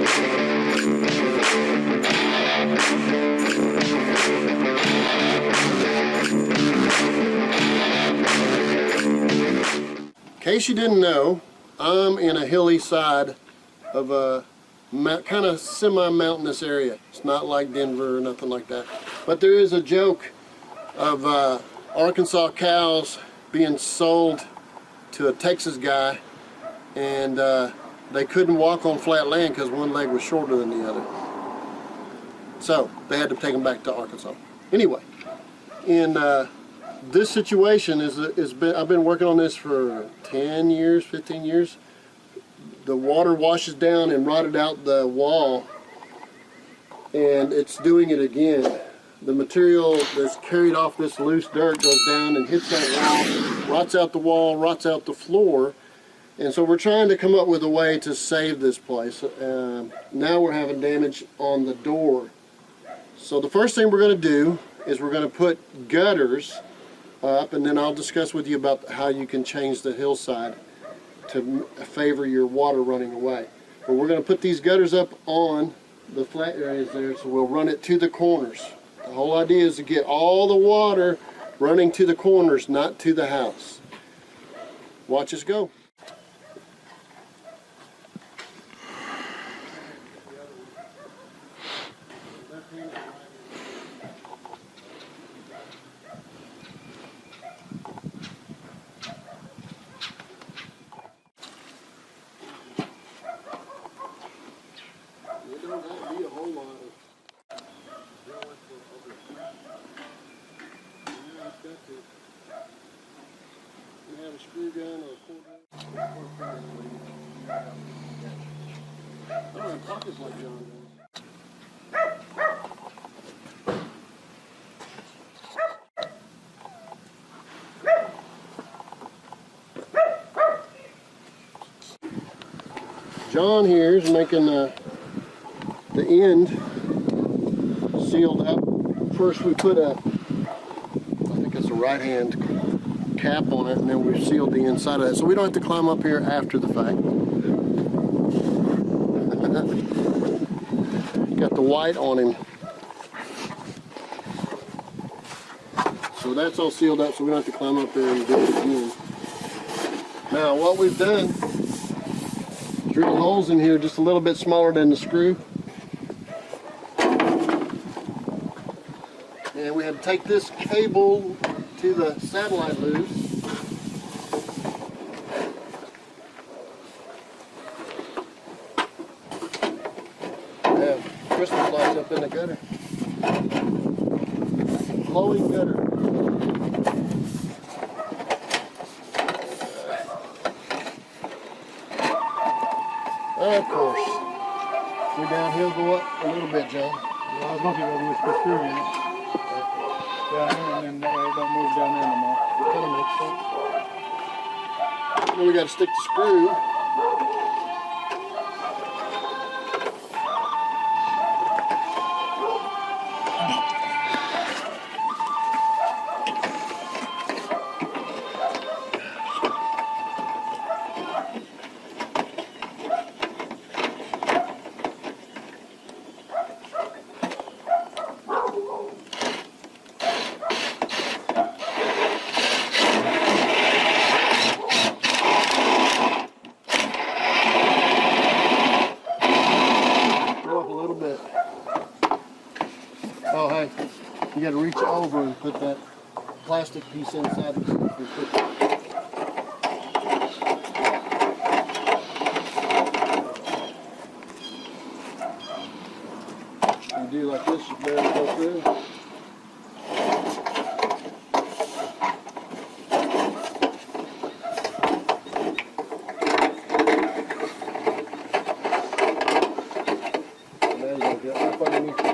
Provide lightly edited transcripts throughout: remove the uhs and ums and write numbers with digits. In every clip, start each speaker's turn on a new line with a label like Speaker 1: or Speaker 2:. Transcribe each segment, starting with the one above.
Speaker 1: In case you didn't know, I'm in a hilly side of a kind of semi-mountainous area. It's not like Denver or nothing like that. But there is a joke of Arkansas cows being sold to a Texas guy, and they couldn't walk on flat land because one leg was shorter than the other. So they had to take them back to Arkansas. Anyway, in this situation I've been working on this for 10 years, 15 years. The water washes down and rotted out the wall, and it's doing it again. The material that's carried off this loose dirt goes down and hits that wall, rots out the wall, rots out the floor, and so we're trying to come up with a way to save this place. Now we're having damage on the door. So the first thing we're going to do is we're going to put gutters up, and then I'll discuss with you about how you can change the hillside to favor your water running away. But we're going to put these gutters up on the flat areas there, so we'll run it to the corners. The whole idea is to get all the water running to the corners, not to the house. Watch us go. Have a screw gun or a quarter gun. I don't have pockets like John does. John here is making the end sealed up. First we put I think it's a right hand cap on it, and then we've sealed the inside of that, so we don't have to climb up here after the fact. Got the white on him, so that's all sealed up, so we don't have to climb up there and do it again. Now what we've done, drilled holes in here just a little bit smaller than the screw, and we had to take this cable to the satellite loose. We have Christmas lights up in the gutter. Flowing gutter. Of course. We downhill go up a little bit, John.
Speaker 2: Well, I was looking at this for screw in it. Down here, and then that way it don't move down there no more.
Speaker 1: Kind of makes sense. Then we got to stick the screw. Oh, hey, you got to reach over and put that plastic piece inside the screw. You do like this, you barely go through. And there you go, get up underneath it.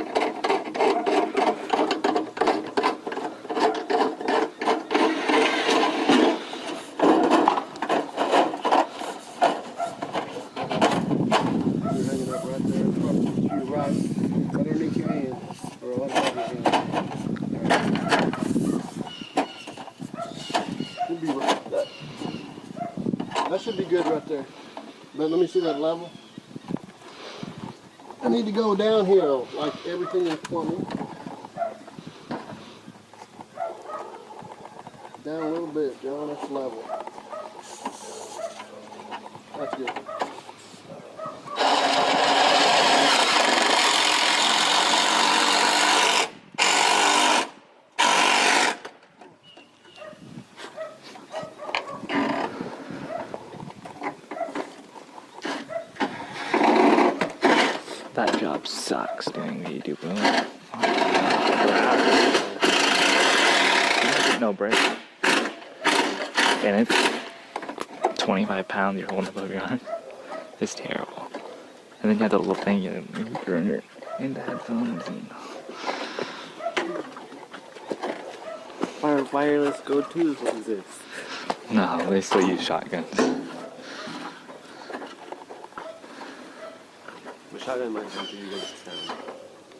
Speaker 1: Underneath your hand, or on top of your hand. Should be right there. That should be good right there. But let me see that level. I need to go downhill like everything in plumbing. Down a little bit, John. That's level. That's good.
Speaker 3: That job sucks doing YouTube. No break. And it's 25 pounds you're holding above your arm. It's terrible. And then you have the little thing you move around your in the headphones and
Speaker 4: wireless go-tos, what is this?
Speaker 3: no, they still use shotguns.
Speaker 4: The shotgun might have to use this sound.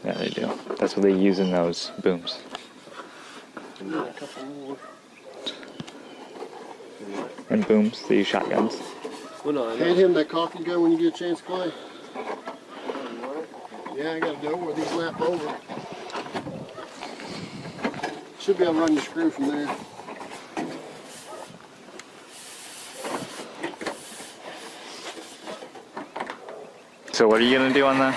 Speaker 3: Yeah, they do. That's what they use in those booms.
Speaker 1: And a couple more.
Speaker 3: And booms, they use shotguns.
Speaker 4: Well, no, I know.
Speaker 1: Hand him that caulking gun when you get a chance, Clay. Yeah, I got a door where these lap over. Should be able to run your screw from there.
Speaker 3: So what are you gonna do on that?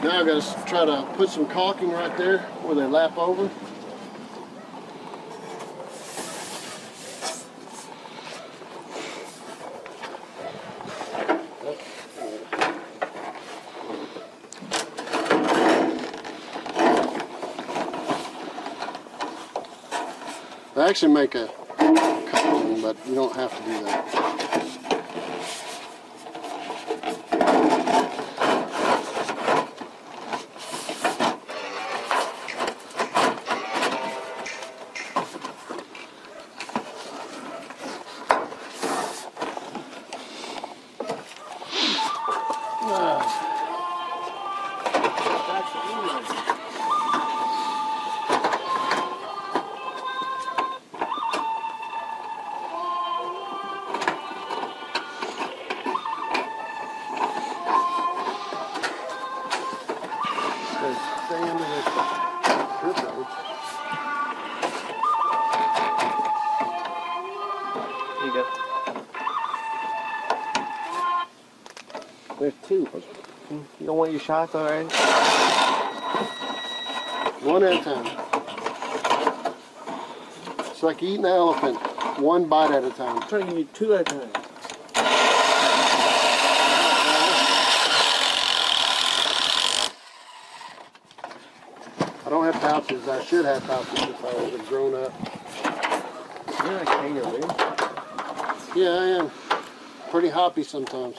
Speaker 1: Now I've got to try to put some caulking right there where they lap over. They actually make a coupling, but you don't have to do that. Stay under the drip roads.
Speaker 4: Here you go. There's two. You don't want your shots already?
Speaker 1: One at a time. It's like eating an elephant, one bite at a time.
Speaker 4: I'm trying to give you two at a time.
Speaker 1: I don't have pouches. I should have pouches if I was a grown up.
Speaker 4: You're like kangaroo.
Speaker 1: Yeah, I am. Pretty hoppy sometimes.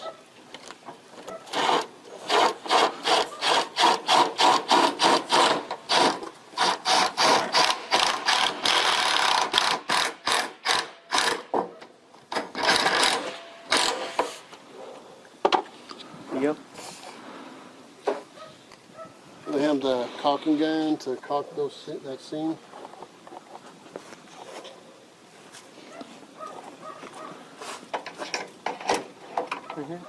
Speaker 4: Yep.
Speaker 1: They have the caulking gun to caulk that seam.
Speaker 4: Right here.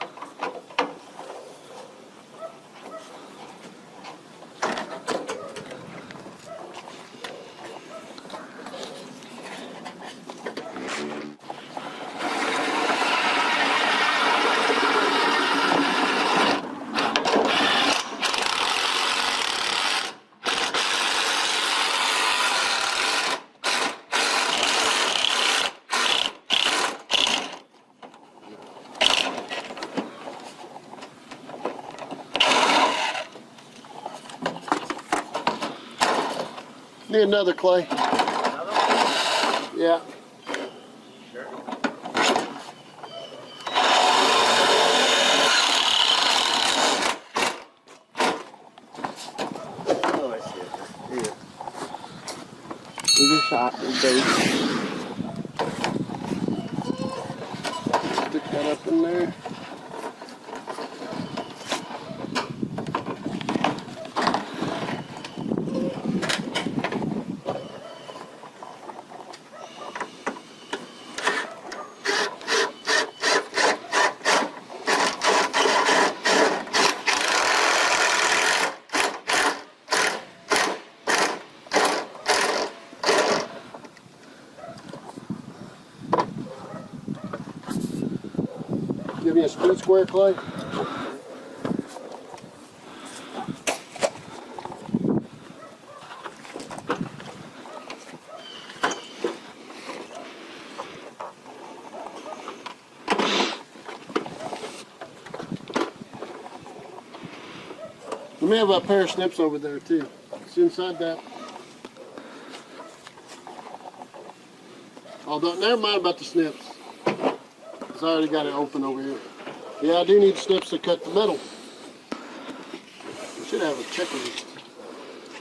Speaker 1: Need another, Clay. Yeah.
Speaker 4: Oh, I see it. Here you go. Here's your shot. Your base.
Speaker 1: Stick that up in there. me a speed square, Clay? We may have a pair of snips over there too. It's inside that. Although, never mind about the snips. Because I already got it open over here. Yeah, I do need snips to cut the metal. I should have a checklist.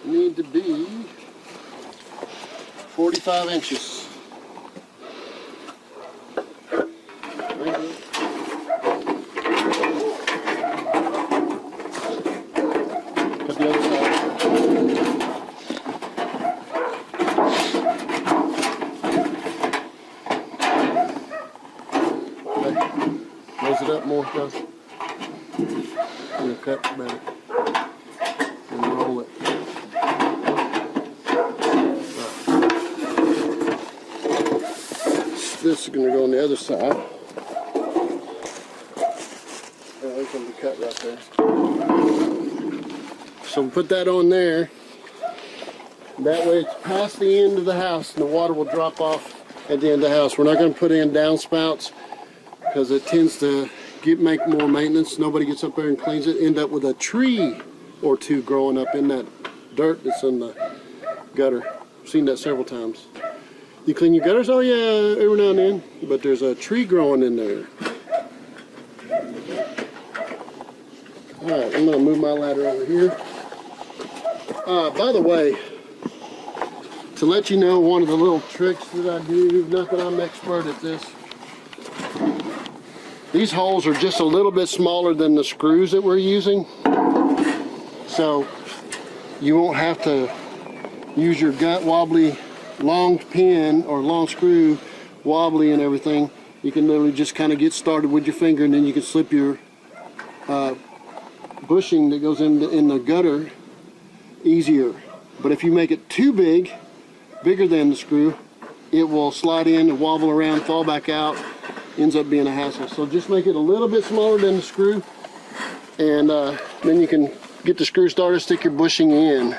Speaker 1: Need to be 45 inches. Cut the other side. Close it up more, guys. And cut better. And roll it. This is going to go on the other side. There's going to be cut right there. So we put that on there. That way it's past the end of the house and the water will drop off at the end of the house. We're not going to put in downspouts because it tends to make more maintenance. Nobody gets up there and cleans it. End up with a tree or two growing up in that dirt that's in the gutter. I've seen that several times. You clean your gutters? Oh yeah, every now and then. But there's a tree growing in there. Alright, I'm going to move my ladder over here. By the way, to let you know one of the little tricks that I do, not that I'm expert at this, these holes are just a little bit smaller than the screws that we're using. So you won't have to use your gut wobbly long pin or long screw wobbly and everything. You can literally just kind of get started with your finger and then you can slip your bushing that goes in the gutter easier. But if you make it too big, bigger than the screw, it will slide in and wobble around, fall back out, ends up being a hassle. So just make it a little bit smaller than the screw, and then you can get the screw started, stick your bushing in.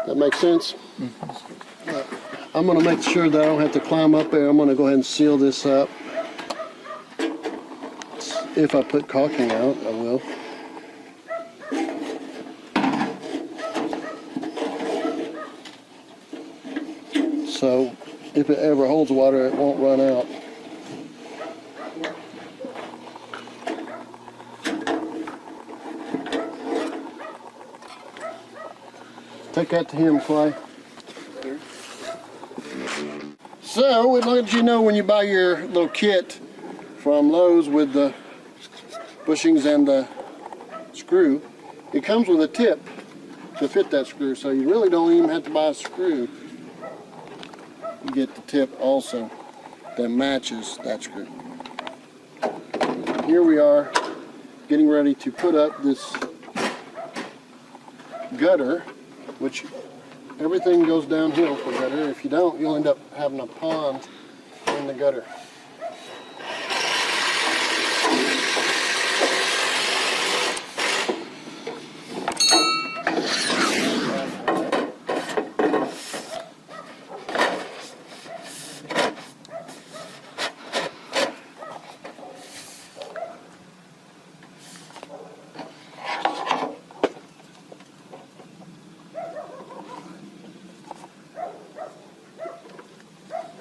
Speaker 1: That makes sense? Mm-hmm. I'm going to make sure that I don't have to climb up there. I'm going to go ahead and seal this up. If I put caulking out, I will. So if it ever holds water, it won't run out. Take that to him, Clay. So we'd let you know when you buy your little kit from Lowe's with the bushings and the screw, it comes with a tip to fit that screw, so you really don't even have to buy a screw. You get the tip also that matches that screw. Here we are getting ready to put up this gutter, which everything goes downhill for gutter. If you don't, you'll end up having a pond in the gutter.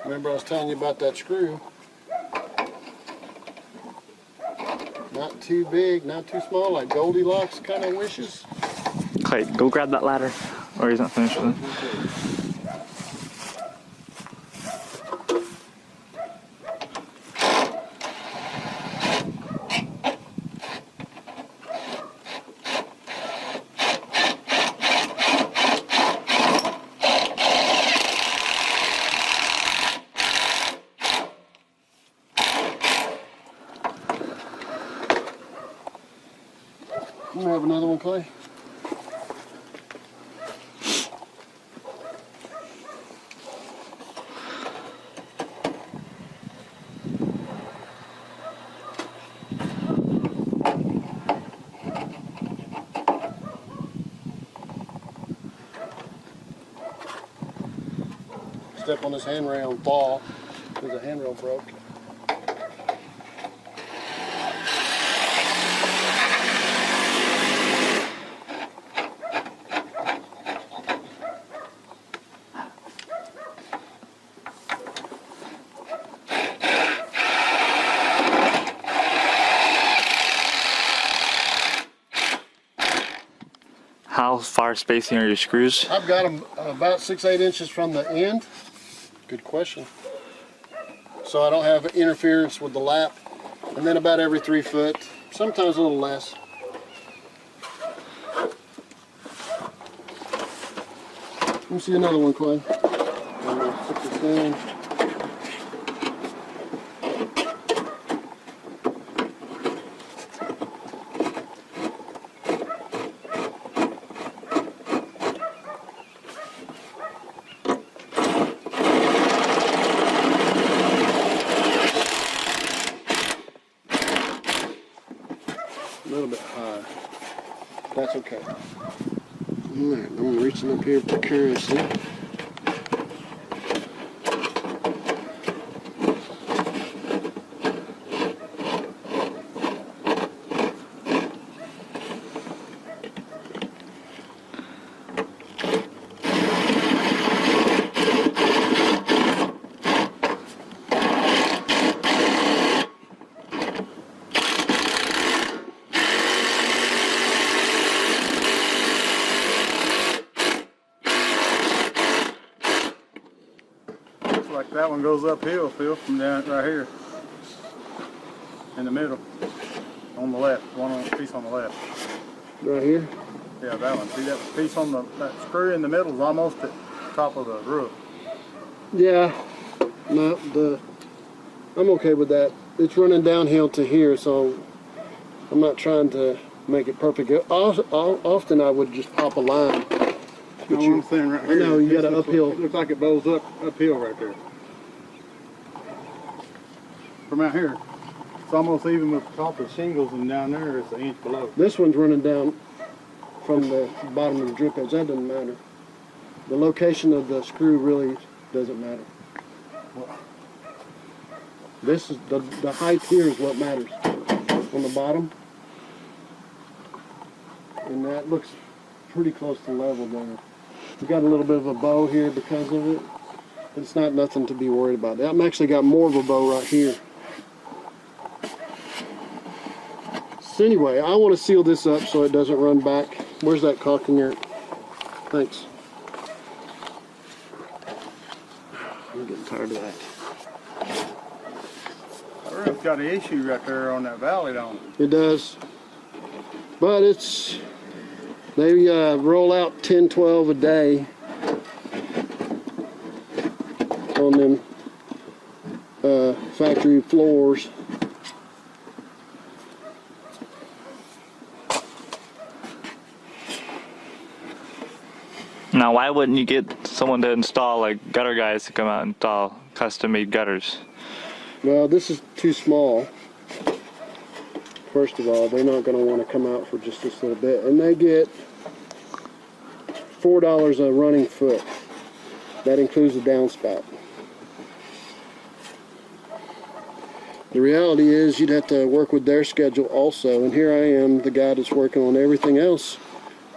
Speaker 1: Remember I was telling you about that screw. Not too big, not too small, like Goldilocks kind of wishes.
Speaker 3: Clay, go grab that ladder, or he's not finished with it.
Speaker 1: You have another one, Clay? step on this handrail and fall because the handrail broke.
Speaker 3: How far spacing are your screws?
Speaker 1: I've got them about 6-8 inches from the end. Good question. So I don't have interference with the lap. And then about every 3 foot, sometimes a little less. Let me see another one, Clay. I'm gonna put this in. A little bit high. That's okay. Alright, I'm reaching up here precariously.
Speaker 2: Like that one goes uphill, Phil, from down right here. In the middle. On the left. One on piece on the left.
Speaker 1: Right here?
Speaker 2: Yeah, that one. See that piece on that screw in the middle is almost at the top of the roof.
Speaker 1: Yeah. No, I'm okay with that. It's running downhill to here, so I'm not trying to make it perfect. Often I would just pop a line.
Speaker 2: But you, I'm saying right here.
Speaker 1: I know, you got an uphill.
Speaker 2: It looks like it bows uphill right there. From out here. It's almost even with the top of the shingles, and down there it's an inch below.
Speaker 1: This one's running down from the bottom of the drip edge. That doesn't matter. The location of the screw really doesn't matter. This is the height here is what matters. On the bottom. And that looks pretty close to level there. We got a little bit of a bow here because of it. But it's not nothing to be worried about. I'm actually got more of a bow right here. So anyway, I want to seal this up so it doesn't run back. Where's that caulking at? Thanks. I'm getting tired of that.
Speaker 2: That roof's got an issue right there on that valley, don't it?
Speaker 1: It does. But it's, they roll out 10, 12 a day on them factory floors.
Speaker 3: Now, why wouldn't you get someone to install, like gutter guys to come out and install custom-made gutters?
Speaker 1: Well, this is too small. First of all, they're not going to want to come out for just this little bit. And they get $4 a running foot. That includes the downspout. The reality is you'd have to work with their schedule also. And here I am, the guy that's working on everything else.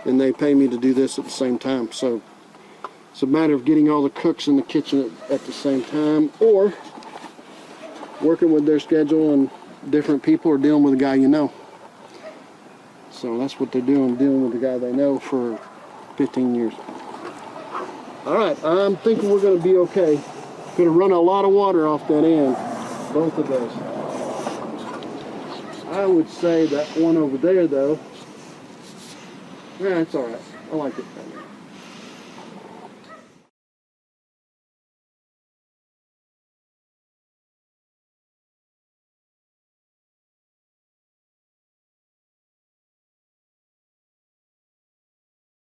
Speaker 1: And they pay me to do this at the same time. So it's a matter of getting all the cooks in the kitchen at the same time, or working with their schedule and different people, or dealing with a guy you know. So that's what they're doing, dealing with the guy they know for 15 years. All right, I'm thinking we're going to be okay. Going to run a lot of water off that end, both of those. I would say that one over there, though, yeah, it's all right. I like it.